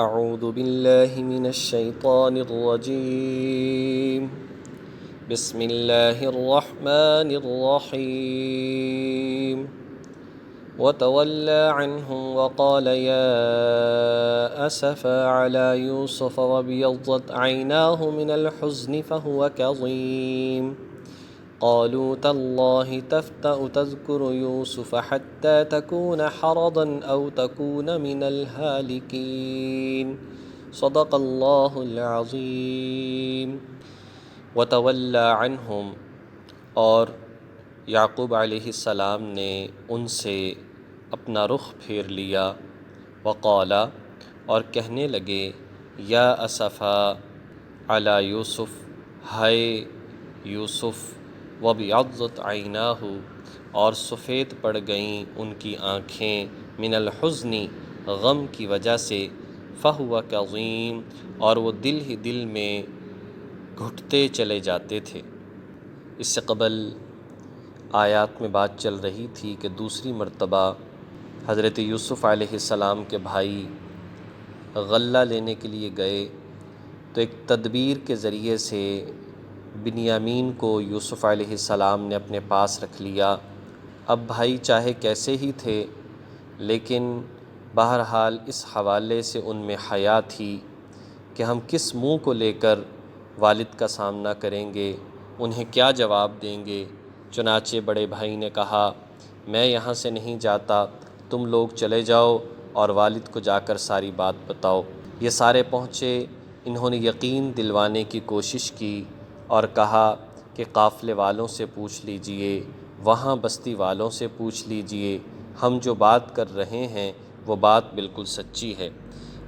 اعوذ باللہ من الشیطان الرجیم بسم اللہ الرحمن الرحیم وتولى عنهم وقال يا أسفا على يوسف وابيضت عيناه من الحزن فهو كظيم قالوا تالله تفتأ تذكر يوسف حتى تكون حرضا أو تكون من الهالكين صدق الله العظيم وتولى عنهم، اور یعقوب علیہ السلام نے ان سے اپنا رخ پھیر لیا، وقالا، اور کہنے لگے، یا اسفا علی یوسف، ہائے یوسف، وابیضت عیناہ، اور سفید پڑ گئیں ان کی آنکھیں، من الحزن، غم کی وجہ سے، فہو کظیم، اور وہ دل ہی دل میں گھٹتے چلے جاتے تھے۔ اس سے قبل آیات میں بات چل رہی تھی کہ دوسری مرتبہ حضرت یوسف علیہ السلام کے بھائی غلہ لینے کے لیے گئے تو ایک تدبیر کے ذریعے سے بنیامین کو یوسف علیہ السلام نے اپنے پاس رکھ لیا۔ اب بھائی چاہے کیسے ہی تھے، لیکن بہرحال اس حوالے سے ان میں حیا تھی کہ ہم کس منہ کو لے کر والد کا سامنا کریں گے، انہیں کیا جواب دیں گے۔ چنانچہ بڑے بھائی نے کہا، میں یہاں سے نہیں جاتا، تم لوگ چلے جاؤ اور والد کو جا کر ساری بات بتاؤ۔ یہ سارے پہنچے، انہوں نے یقین دلوانے کی کوشش کی اور کہا کہ قافلے والوں سے پوچھ لیجئے، وہاں بستی والوں سے پوچھ لیجئے، ہم جو بات کر رہے ہیں وہ بات بالکل سچی ہے۔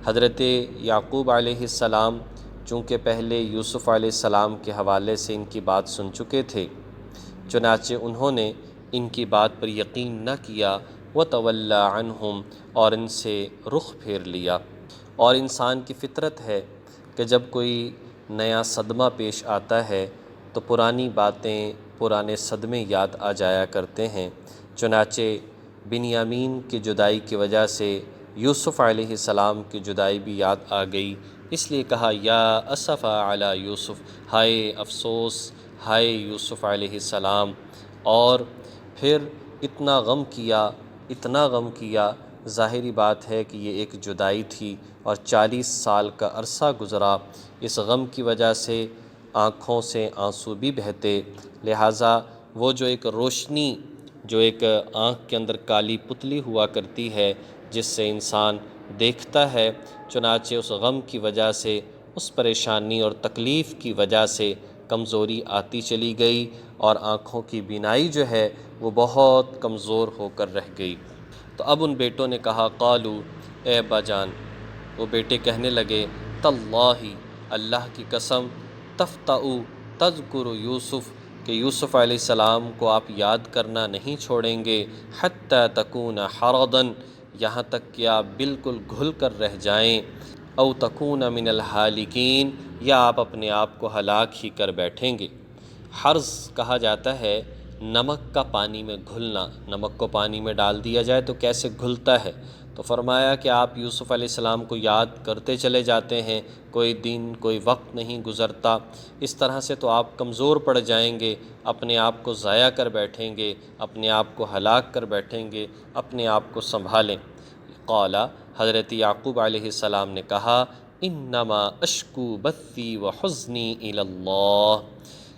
حضرت یعقوب علیہ السلام چونکہ پہلے یوسف علیہ السلام کے حوالے سے ان کی بات سن چکے تھے، چنانچہ انہوں نے ان کی بات پر یقین نہ کیا، وَتَوَلَّى عَنْهُمْ، اور ان سے رخ پھیر لیا۔ اور انسان کی فطرت ہے کہ جب کوئی نیا صدمہ پیش آتا ہے تو پرانی باتیں، پرانے صدمے یاد آ جایا کرتے ہیں۔ چنانچہ بنیامین کی جدائی کی وجہ سے یوسف علیہ السلام کی جدائی بھی یاد آ گئی، اس لیے کہا، یا اسفا علی یوسف، ہائے افسوس، ہائے یوسف علیہ السلام۔ اور پھر اتنا غم کیا، ظاہری بات ہے کہ یہ ایک جدائی تھی اور 40 سال کا عرصہ گزرا، اس غم کی وجہ سے آنکھوں سے آنسو بھی بہتے، لہٰذا وہ جو ایک روشنی، جو ایک آنکھ کے اندر کالی پتلی ہوا کرتی ہے جس سے انسان دیکھتا ہے، چنانچہ اس غم کی وجہ سے، اس پریشانی اور تکلیف کی وجہ سے کمزوری آتی چلی گئی اور آنکھوں کی بینائی جو ہے وہ بہت کمزور ہو کر رہ گئی۔ تو اب ان بیٹوں نے کہا، قالو، اے ابا جان، وہ بیٹے کہنے لگے، تاللہ، اللہ کی قسم، تفتأ، تذکر یوسف، کہ یوسف علیہ السلام کو آپ یاد کرنا نہیں چھوڑیں گے، حتی تکون حرضا، یہاں تک کہ آپ بالکل گھل کر رہ جائیں، او تکون من الہالکین، یا آپ اپنے آپ کو ہلاک ہی کر بیٹھیں گے۔ حرض کہا جاتا ہے نمک کا پانی میں گھلنا، نمک کو پانی میں ڈال دیا جائے تو کیسے گھلتا ہے، تو فرمایا کہ آپ یوسف علیہ السلام کو یاد کرتے چلے جاتے ہیں، کوئی دن، کوئی وقت نہیں گزرتا، اس طرح سے تو آپ کمزور پڑ جائیں گے، اپنے آپ کو ضائع کر بیٹھیں گے، اپنے آپ کو ہلاک کر بیٹھیں گے، اپنے آپ کو سنبھالیں۔ قال، حضرت یعقوب علیہ السلام نے کہا، انما اشکو بثی وحزنی الی اللہ،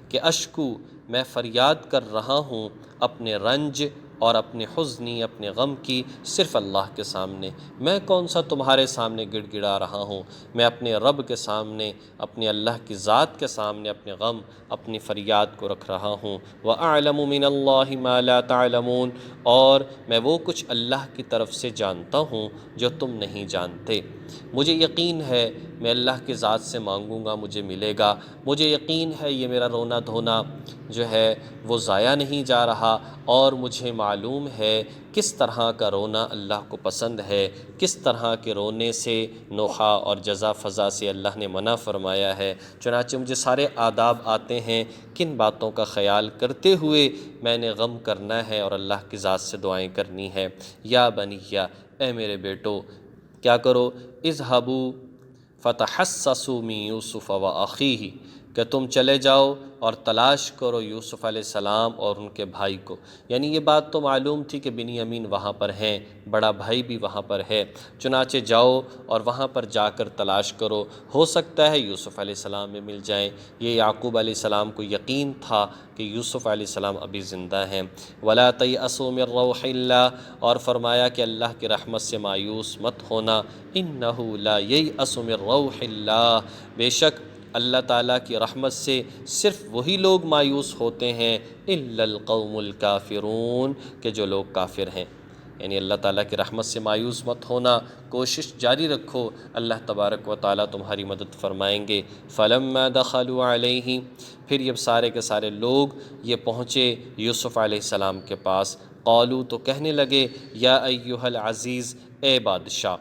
کہ اشکو، میں فریاد کر رہا ہوں اپنے رنج اور اپنے حزنی، اپنے غم کی صرف اللہ کے سامنے۔ میں کون سا تمہارے سامنے گڑ گڑا رہا ہوں، میں اپنے رب کے سامنے، اپنے اللہ کی ذات کے سامنے اپنے غم، اپنی فریاد کو رکھ رہا ہوں۔ وَأَعْلَمُ مِنَ اللَّهِ مَا لَا تَعْلَمُونَ، اور میں وہ کچھ اللہ کی طرف سے جانتا ہوں جو تم نہیں جانتے۔ مجھے یقین ہے میں اللہ کی ذات سے مانگوں گا مجھے ملے گا، مجھے یقین ہے یہ میرا رونا دھونا جو ہے وہ ضائع نہیں جا رہا، اور مجھے معلوم ہے کس طرح کا رونا اللہ کو پسند ہے، کس طرح کے رونے سے نوحہ اور جزا فضا سے اللہ نے منع فرمایا ہے۔ چنانچہ مجھے سارے آداب آتے ہیں کن باتوں کا خیال کرتے ہوئے میں نے غم کرنا ہے اور اللہ کی ذات سے دعائیں کرنی ہے۔ یا بنیہ، اے میرے بیٹو، کیا کرو، اذهبوا فتحسسوا من یوسف و اخیہ، کہ تم چلے جاؤ اور تلاش کرو یوسف علیہ السلام اور ان کے بھائی کو۔ یعنی یہ بات تو معلوم تھی کہ بنیامین وہاں پر ہیں، بڑا بھائی بھی وہاں پر ہے، چنانچہ جاؤ اور وہاں پر جا کر تلاش کرو، ہو سکتا ہے یوسف علیہ السلام میں مل جائیں۔ یہ یعقوب علیہ السلام کو یقین تھا کہ یوسف علیہ السلام ابھی زندہ ہیں۔ وَلَا تَيْأَسُوا مِن رَّوْحِ اللَّهِ، اور فرمایا کہ اللہ کی رحمت سے مایوس مت ہونا، إِنَّهُ لَا يَيْأَسُ مِن رَّوْحِ اللَّهِ، بے شک اللہ تعالیٰ کی رحمت سے صرف وہی لوگ مایوس ہوتے ہیں، إِلَّا الْقَوْمُ الْكَافِرُونَ، کہ جو لوگ کافر ہیں۔ یعنی اللہ تعالیٰ کی رحمت سے مایوس مت ہونا، کوشش جاری رکھو، اللہ تبارک و تعالیٰ تمہاری مدد فرمائیں گے۔ فَلَمَّا دَخَلُوا عَلَيْهِ، پھر جب سارے کے سارے لوگ یہ پہنچے یوسف علیہ السلام کے پاس، قالوا، تو کہنے لگے، یا ایہا العزیز، اے بادشاہ۔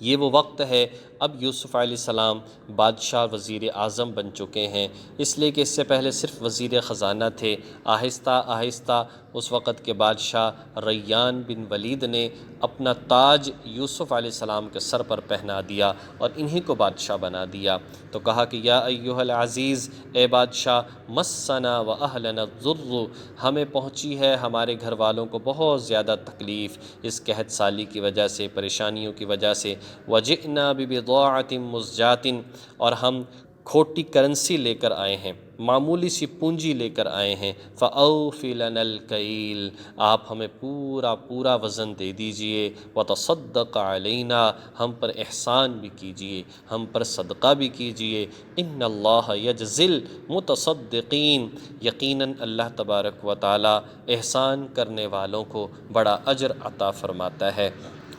یہ وہ وقت ہے، اب یوسف علیہ السلام بادشاہ وزیر اعظم بن چکے ہیں، اس لیے کہ اس سے پہلے صرف وزیر خزانہ تھے۔ آہستہ آہستہ اس وقت کے بادشاہ ریان بن ولید نے اپنا تاج یوسف علیہ السلام کے سر پر پہنا دیا اور انہی کو بادشاہ بنا دیا۔ تو کہا کہ یا ایہا العزیز، اے بادشاہ، مسنا و اہلنا الضر، ہمیں پہنچی ہے ہمارے گھر والوں کو بہت زیادہ تکلیف اس قحط سالی کی وجہ سے، پریشانیوں کی وجہ سے، وجئنا ببضاعۃ مزجاۃ، اور ہم کھوٹی کرنسی لے کر آئے ہیں، معمولی سی پونجی لے کر آئے ہیں، فَأَوْفِ لَنَا الْكَيْلَ، آپ ہمیں پورا وزن دے دیجئے، وَتَصَدَّقْ عَلَيْنَا، ہم پر احسان بھی کیجئے، ہم پر صدقہ بھی کیجئے، إِنَّ اللَّهَ يَجْزِي الْمُتَصَدِّقِينَ، یقیناً اللہ تبارک و تعالی احسان کرنے والوں کو بڑا اجر عطا فرماتا ہے۔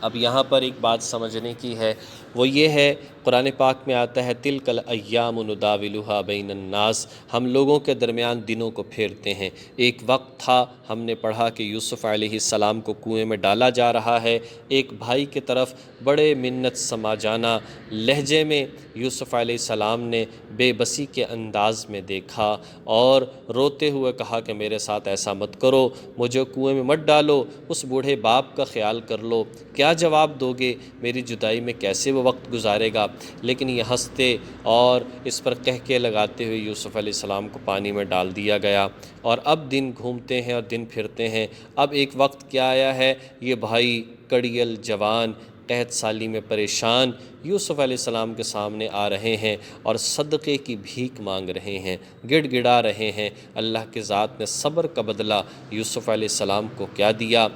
اب یہاں پر ایک بات سمجھنے کی ہے، وہ یہ ہے، قرآن پاک میں آتا ہے تِلْکَ الْأَيَّامُ نُدَاوِلُهَا بَيْنَ النَّاسِ، ہم لوگوں کے درمیان دنوں کو پھیرتے ہیں۔ ایک وقت تھا، ہم نے پڑھا کہ یوسف علیہ السلام کو کنویں میں ڈالا جا رہا ہے، ایک بھائی کی طرف بڑے منت سماجانہ لہجے میں یوسف علیہ السلام نے بے بسی کے انداز میں دیکھا اور روتے ہوئے کہا کہ میرے ساتھ ایسا مت کرو، مجھے کنویں میں مت ڈالو، اس بوڑھے باپ کا خیال کر لو، کیا جواب دو گے، میری جدائی میں کیسے وہ وقت گزارے گا؟ لیکن یہ ہنستے اور اس پر کہکے لگاتے ہوئے یوسف علیہ السلام کو پانی میں ڈال دیا گیا، اور اب دن گھومتے ہیں اور دن پھرتے ہیں۔ اب ایک وقت کیا آیا ہے، یہ بھائی کڑیل جوان قحط سالی میں پریشان یوسف علیہ السلام کے سامنے آ رہے ہیں اور صدقے کی بھیک مانگ رہے ہیں، گڑ گڑا رہے ہیں۔ اللہ کی ذات نے صبر کا بدلہ یوسف علیہ السلام کو کیا دیا،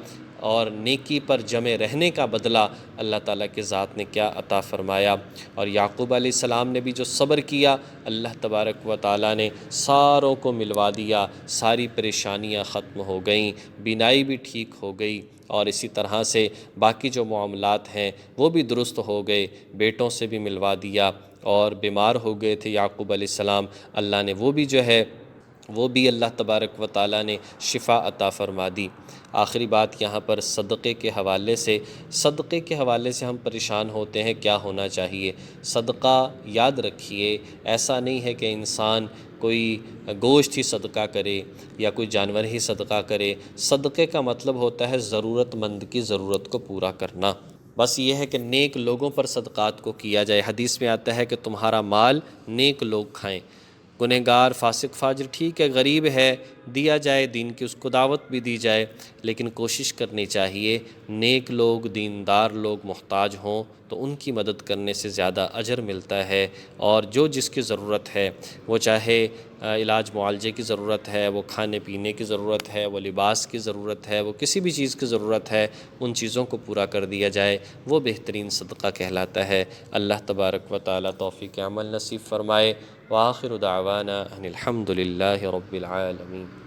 اور نیکی پر جمے رہنے کا بدلہ اللہ تعالیٰ کی ذات نے کیا عطا فرمایا۔ اور یعقوب علیہ السلام نے بھی جو صبر کیا، اللہ تبارک و تعالیٰ نے ساروں کو ملوا دیا، ساری پریشانیاں ختم ہو گئیں، بینائی بھی ٹھیک ہو گئی، اور اسی طرح سے باقی جو معاملات ہیں وہ بھی درست ہو گئے، بیٹوں سے بھی ملوا دیا، اور بیمار ہو گئے تھے یعقوب علیہ السلام، اللہ نے وہ بھی جو ہے وہ بھی اللہ تبارک و تعالیٰ نے شفا عطا فرما دی۔ آخری بات یہاں پر صدقے کے حوالے سے ہم پریشان ہوتے ہیں، کیا ہونا چاہیے؟ صدقہ یاد رکھیے، ایسا نہیں ہے کہ انسان کوئی گوشت ہی صدقہ کرے یا کوئی جانور ہی صدقہ کرے۔ صدقے کا مطلب ہوتا ہے ضرورت مند کی ضرورت کو پورا کرنا۔ بس یہ ہے کہ نیک لوگوں پر صدقات کو کیا جائے۔ حدیث میں آتا ہے کہ تمہارا مال نیک لوگ کھائیں، گنہگار فاسق فاجر ٹھیک ہے، غریب ہے، دیا جائے، دین کی اس کو دعوت بھی دی جائے، لیکن کوشش کرنی چاہیے نیک لوگ، دیندار لوگ محتاج ہوں تو ان کی مدد کرنے سے زیادہ اجر ملتا ہے، اور جو جس کی ضرورت ہے، وہ چاہے علاج معالجے کی ضرورت ہے، وہ کھانے پینے کی ضرورت ہے، وہ لباس کی ضرورت ہے، وہ کسی بھی چیز کی ضرورت ہے، ان چیزوں کو پورا کر دیا جائے، وہ بہترین صدقہ کہلاتا ہے۔ اللہ تبارک و تعالی توفیق عمل نصیب فرمائے۔ وآخر دعوانا ان الحمد للہ رب العالمین۔